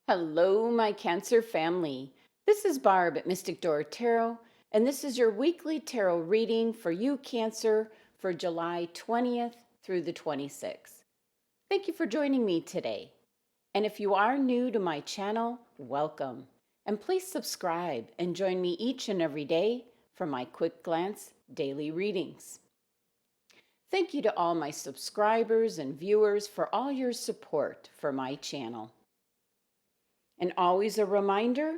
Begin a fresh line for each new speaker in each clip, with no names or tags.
Hello, my Cancer family. This is Barb at Mystic Door Tarot, and this is your weekly tarot reading for you, Cancer, for July 20th through the 26th. Thank you for joining me today. And if you are new to my channel, welcome. And please subscribe and join me each and every day for my quick glance daily readings. Thank you to all my subscribers and viewers for all your support for my channel. And always a reminder,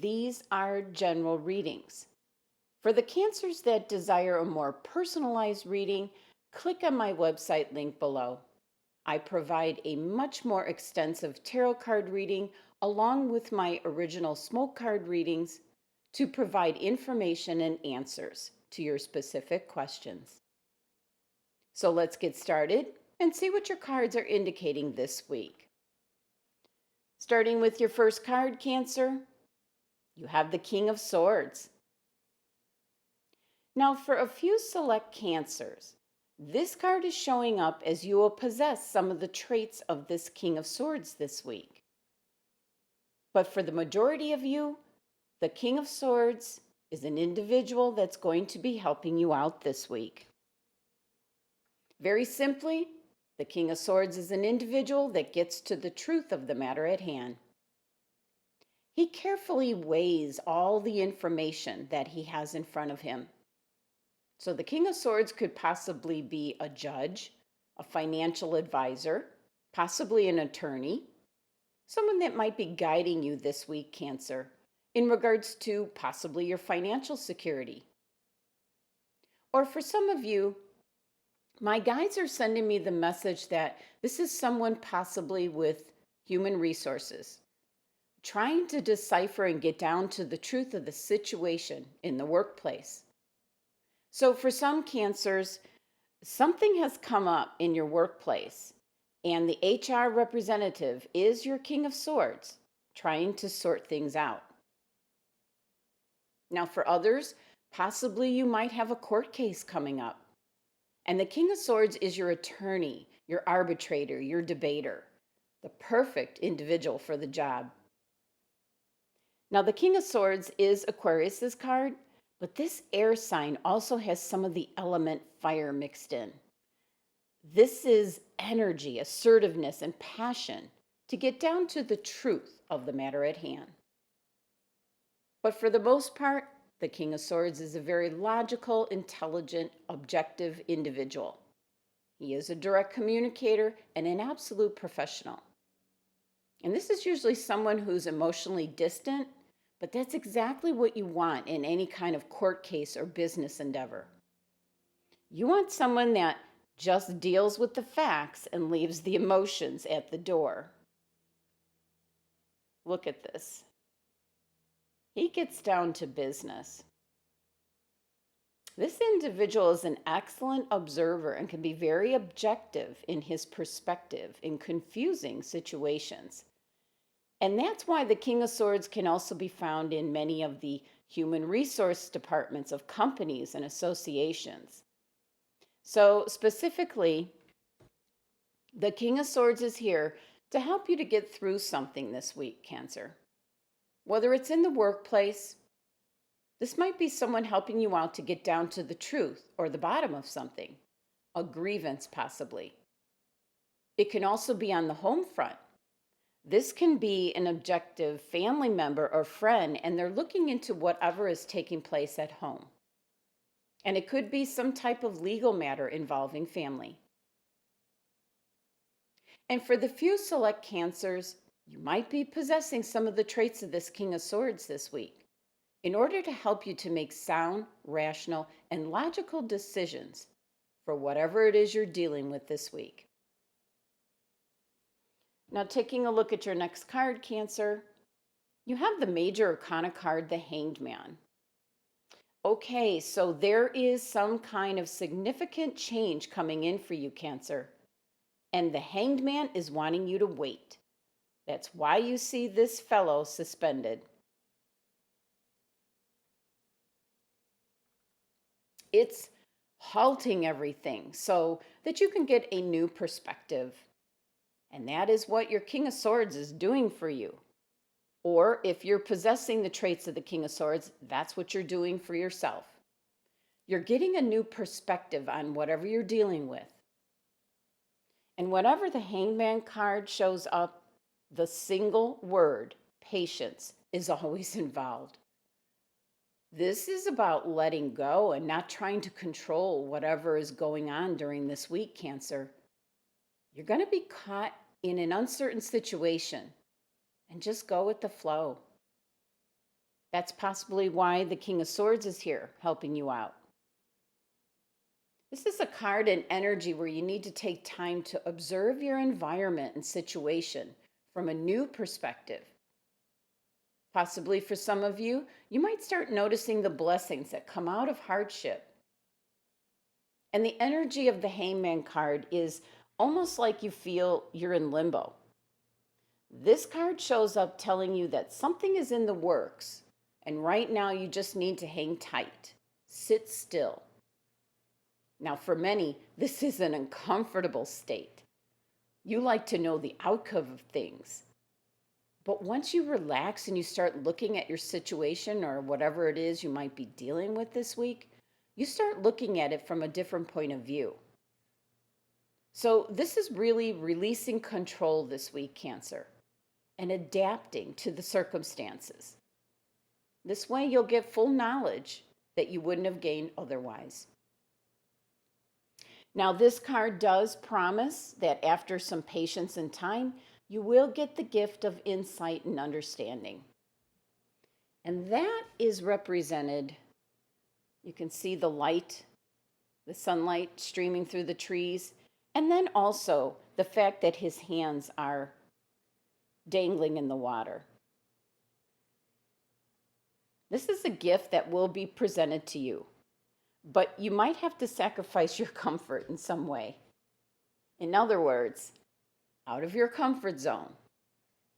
these are general readings. For the Cancers that desire a more personalized reading, click on my website link below. I provide a much more extensive tarot card reading along with my original smoke card readings to provide information and answers to your specific questions. So let's get started and see what your cards are indicating this week. Starting with your first card, Cancer, you have the King of Swords. Now, for a few select Cancers, this card is showing up as you will possess some of the traits of this King of Swords this week. But for the majority of you, the King of Swords is an individual that's going to be helping you out this week. Very simply, the King of Swords is an individual that gets to the truth of the matter at hand. He carefully weighs all the information that he has in front of him. So the King of Swords could possibly be a judge, a financial advisor, possibly an attorney, someone that might be guiding you this week, Cancer, in regards to possibly your financial security. Or for some of you, my guides are sending me the message that this is someone possibly with human resources, trying to decipher and get down to the truth of the situation in the workplace. So for some Cancers, something has come up in your workplace, and the HR representative is your King of Swords, trying to sort things out. Now for others, possibly you might have a court case coming up. And the King of Swords is your attorney, your arbitrator, your debater, the perfect individual for the job. Now, the King of Swords is Aquarius's card, but this air sign also has some of the element fire mixed in. This is energy, assertiveness, and passion to get down to the truth of the matter at hand. But for the most part, the King of Swords is a very logical, intelligent, objective individual. He is a direct communicator and an absolute professional. And this is usually someone who's emotionally distant, but that's exactly what you want in any kind of court case or business endeavor. You want someone that just deals with the facts and leaves the emotions at the door. Look at this. He gets down to business. This individual is an excellent observer and can be very objective in his perspective in confusing situations. And that's why the King of Swords can also be found in many of the human resource departments of companies and associations. So specifically, the King of Swords is here to help you to get through something this week, Cancer. Whether it's in the workplace, this might be someone helping you out to get down to the truth or the bottom of something, a grievance possibly. It can also be on the home front. This can be an objective family member or friend, and they're looking into whatever is taking place at home. And it could be some type of legal matter involving family. And for the few select Cancers, you might be possessing some of the traits of this King of Swords this week in order to help you to make sound, rational, and logical decisions for whatever it is you're dealing with this week. Now, taking a look at your next card, Cancer, you have the Major Arcana card, the Hanged Man. Okay, so there is some kind of significant change coming in for you, Cancer, and the Hanged Man is wanting you to wait. That's why you see this fellow suspended. It's halting everything so that you can get a new perspective. And that is what your King of Swords is doing for you. Or if you're possessing the traits of the King of Swords, that's what you're doing for yourself. You're getting a new perspective on whatever you're dealing with. And whenever the Hangman card shows up, the single word, patience, is always involved. This is about letting go and not trying to control whatever is going on during this week, Cancer. You're going to be caught in an uncertain situation and just go with the flow. That's possibly why the King of Swords is here helping you out. This is a card and energy where you need to take time to observe your environment and situation from a new perspective. Possibly for some of you, you might start noticing the blessings that come out of hardship. And the energy of the Hangman card is almost like you feel you're in limbo. This card shows up telling you that something is in the works, and right now you just need to hang tight, sit still. Now, for many, this is an uncomfortable state. You like to know the outcome of things. But once you relax and you start looking at your situation or whatever it is you might be dealing with this week, you start looking at it from a different point of view. So this is really releasing control this week, Cancer, and adapting to the circumstances. This way you'll get full knowledge that you wouldn't have gained otherwise. Now, this card does promise that after some patience and time, you will get the gift of insight and understanding. And that is represented, you can see the light, the sunlight streaming through the trees, and then also the fact that his hands are dangling in the water. This is a gift that will be presented to you, but you might have to sacrifice your comfort in some way. In other words, out of your comfort zone,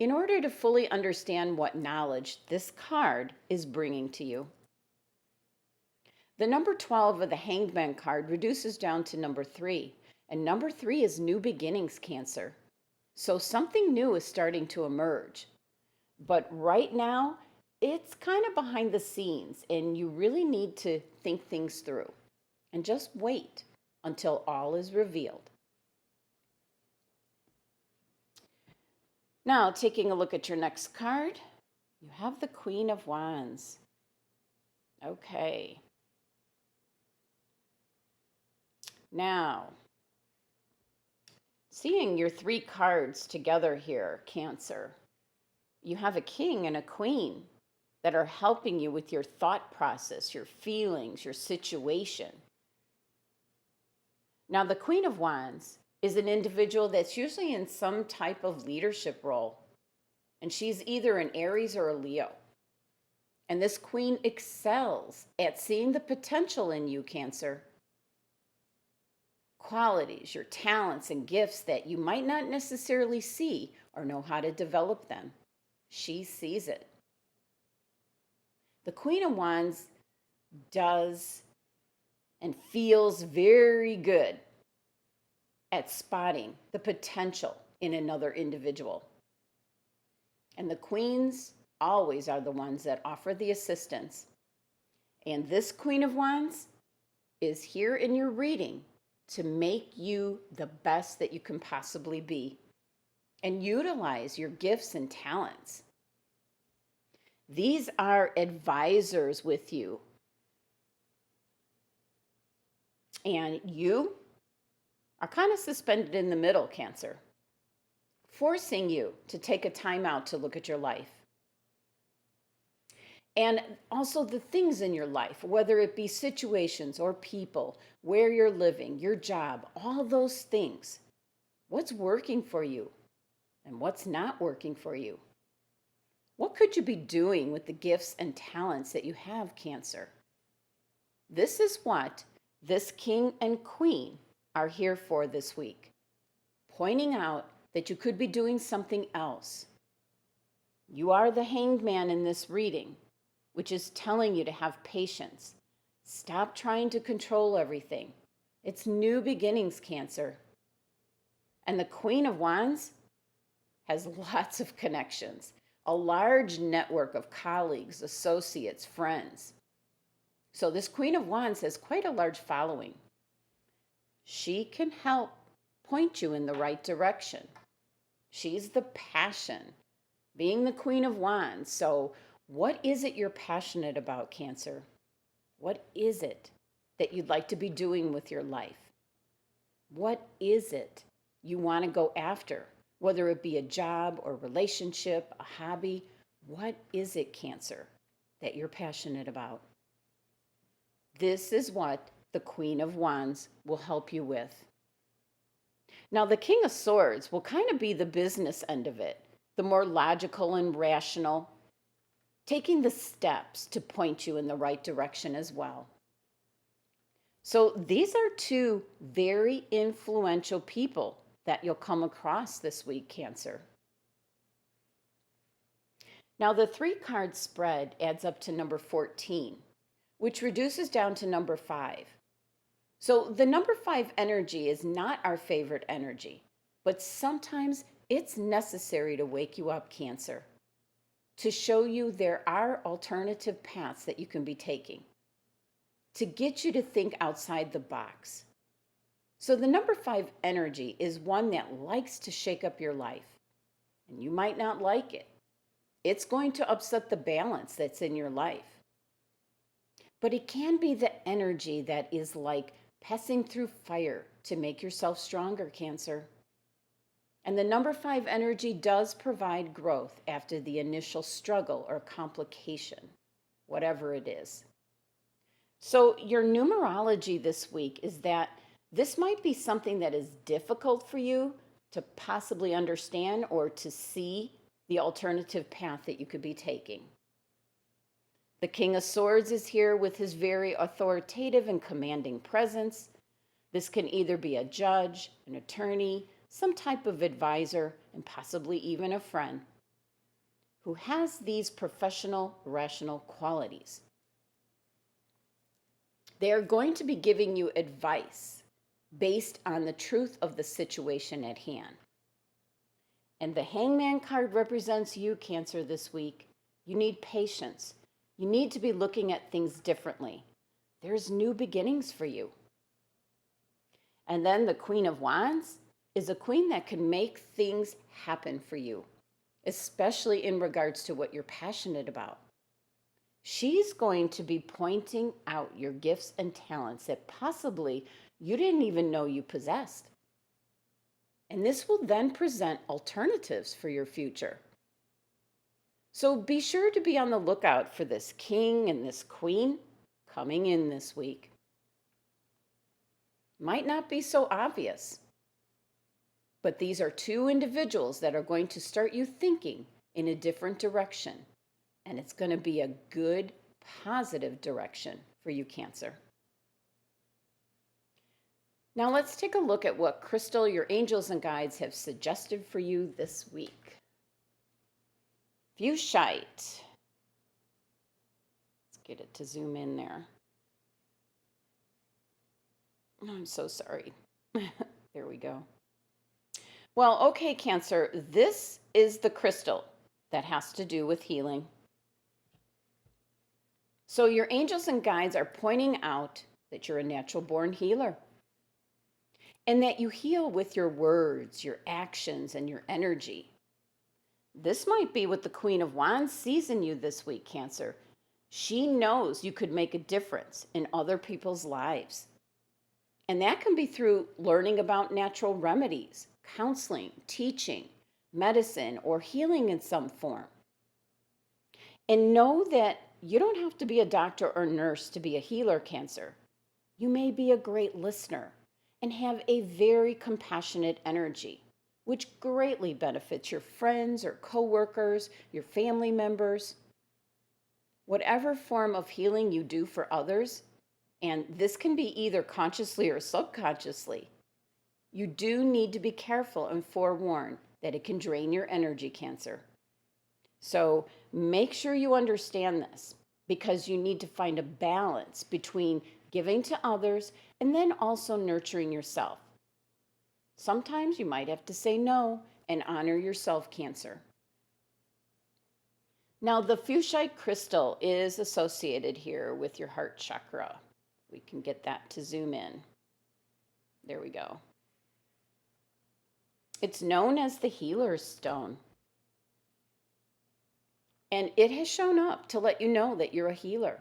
in order to fully understand what knowledge this card is bringing to you. The number 12 of the Hangman card reduces down to number 3, and number 3 is new beginnings, Cancer. So something new is starting to emerge. But right now, it's kind of behind the scenes, and you really need to think things through and just wait until all is revealed. Now, taking a look at your next card, you have the Queen of Wands. Okay. Now, seeing your 3 cards together here, Cancer, you have a king and a queen that are helping you with your thought process, your feelings, your situation. Now, the Queen of Wands is an individual that's usually in some type of leadership role, and she's either an Aries or a Leo. And this queen excels at seeing the potential in you, Cancer. Qualities, your talents and gifts that you might not necessarily see or know how to develop them. She sees it. The Queen of Wands does and feels very good at spotting the potential in another individual. And the queens always are the ones that offer the assistance. And this Queen of Wands is here in your reading to make you the best that you can possibly be and utilize your gifts and talents. These are advisors with you. And you are kind of suspended in the middle, Cancer, forcing you to take a time out to look at your life. And also the things in your life, whether it be situations or people, where you're living, your job, all those things. What's working for you and what's not working for you? What could you be doing with the gifts and talents that you have, Cancer? This is what this king and queen are here for this week, pointing out that you could be doing something else. You are the Hanged Man in this reading, which is telling you to have patience. Stop trying to control everything. It's new beginnings, Cancer. And the Queen of Wands has lots of connections, a large network of colleagues, associates, friends. So this Queen of Wands has quite a large following. She can help point you in the right direction. She's the passion, being the Queen of Wands. So what is it you're passionate about, Cancer? What is it that you'd like to be doing with your life? What is it you want to go after? Whether it be a job or relationship, a hobby, what is it, Cancer, that you're passionate about? This is what the Queen of Wands will help you with. Now, the King of Swords will kind of be the business end of it, the more logical and rational, taking the steps to point you in the right direction as well. So these are two very influential people that you'll come across this week, Cancer. Now, the 3-card spread adds up to number 14, which reduces down to number 5. So the number 5 energy is not our favorite energy, but sometimes it's necessary to wake you up, Cancer, to show you there are alternative paths that you can be taking, to get you to think outside the box. So the number 5 energy is one that likes to shake up your life, and you might not like it. It's going to upset the balance that's in your life. But it can be the energy that is like passing through fire to make yourself stronger, Cancer. And the number 5 energy does provide growth after the initial struggle or complication, whatever it is. So your numerology this week is that this might be something that is difficult for you to possibly understand or to see the alternative path that you could be taking. The King of Swords is here with his very authoritative and commanding presence. This can either be a judge, an attorney, some type of advisor, and possibly even a friend who has these professional, rational qualities. They are going to be giving you advice based on the truth of the situation at hand. And the Hangman card represents you, Cancer, this week. You need patience. You need to be looking at things differently. There's new beginnings for you. And then the Queen of Wands is a queen that can make things happen for you, especially in regards to what you're passionate about. She's going to be pointing out your gifts and talents that possibly you didn't even know you possessed. And this will then present alternatives for your future. So be sure to be on the lookout for this king and this queen coming in this week. Might not be so obvious, but these are two individuals that are going to start you thinking in a different direction. And it's going to be a good, positive direction for you, Cancer. Now let's take a look at what crystal your angels and guides have suggested for you this week. FUCHSITE. Let's get it to zoom in there. Oh, I'm so sorry. There we go. Well, okay, Cancer, this is the crystal that has to do with healing. So your angels and guides are pointing out that you're a natural born healer and that you heal with your words, your actions, and your energy. This might be what the Queen of Wands sees in you this week, Cancer. She knows you could make a difference in other people's lives. And that can be through learning about natural remedies, counseling, teaching, medicine, or healing in some form. And know that you don't have to be a doctor or nurse to be a healer, Cancer. You may be a great listener and have a very compassionate energy, which greatly benefits your friends or coworkers, your family members. Whatever form of healing you do for others, and this can be either consciously or subconsciously, you do need to be careful and forewarned that it can drain your energy, Cancer. So make sure you understand this, because you need to find a balance between giving to others and then also nurturing yourself. Sometimes you might have to say no and honor yourself, Cancer. Now, the FUCHSITE crystal is associated here with your heart chakra. We can get that to zoom in. There we go. It's known as the healer's stone. And it has shown up to let you know that you're a healer,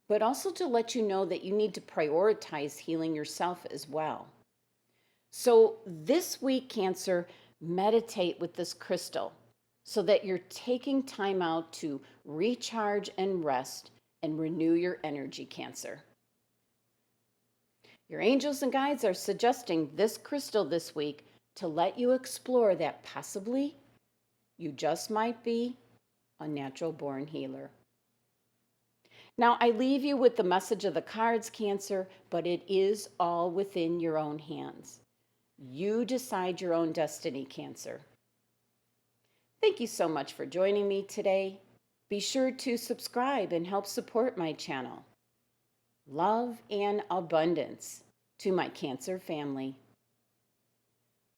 but also to let you know that you need to prioritize healing yourself as well. So this week, Cancer, meditate with this crystal so that you're taking time out to recharge and rest and renew your energy, Cancer. Your angels and guides are suggesting this crystal this week to let you explore that possibly you just might be a natural born healer. Now, I leave you with the message of the cards, Cancer, but it is all within your own hands. You decide your own destiny, Cancer. Thank you so much for joining me today. Be sure to subscribe and help support my channel. Love and abundance to my Cancer family.